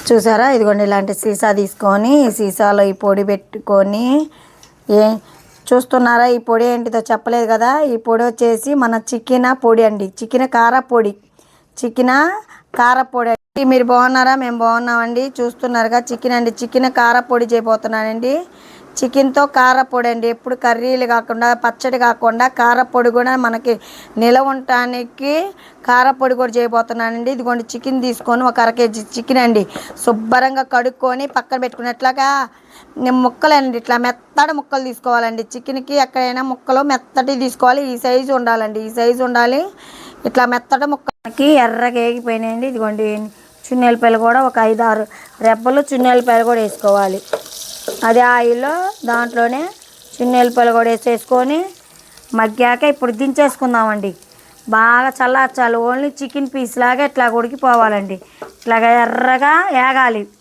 చూసారా, ఇదిగోండి ఇలాంటి సీసా తీసుకొని ఈ సీసాలో ఈ పొడి పెట్టుకొని ఏ చూస్తున్నారా, ఈ పొడి ఏంటిదో చెప్పలేదు కదా. ఈ పొడి వచ్చేసి మన చికెన్ పొడి అండి, చికెన్ కార పొడి, చికెన్ కార పొడి అండి. మీరు బాగున్నారా? మేము బాగున్నామండి. చూస్తున్నారుగా చికెన్ అండి, చికెన్ కార పొడి చేయబోతున్నానండి. చికెన్తో కారపొడి అండి. ఎప్పుడు కర్రీలు కాకుండా, పచ్చడి కాకుండా కారపొడి కూడా మనకి నిలవ ఉండటానికి కారపొడి కూడా చేయబోతున్నానండి. ఇదిగోండి చికెన్ తీసుకొని ఒక 1/2 కేజీ చికెన్ అండి శుభ్రంగా కడుక్కొని పక్కన పెట్టుకున్నట్లాగా ముక్కలండి ఇట్లా మెత్తటి ముక్కలు తీసుకోవాలండి. చికెన్కి ఎక్కడైనా ముక్కలు మెత్తటి తీసుకోవాలి. ఈ సైజు ఉండాలండి, ఈ సైజు ఉండాలి. ఇట్లా మెత్తటి ముక్కలకి ఎర్రగా వేగిపోయినాయండి. ఇదిగోండి చున్నెలపాయలు కూడా ఒక 5-6 రెబ్బలు చున్నెలపాయలు కూడా వేసుకోవాలి. అది ఆయిల్లో దాంట్లోనే చున్నెలపాయలు కూడా వేసేసుకొని మగ్గాక ఇప్పుడు దించేసుకుందామండి. బాగా చల్లార్చాలి. ఓన్లీ చికెన్ పీస్ లాగా ఇట్లా ఉడికిపోవాలండి. ఇట్లాగా ఎర్రగా వేగాలి.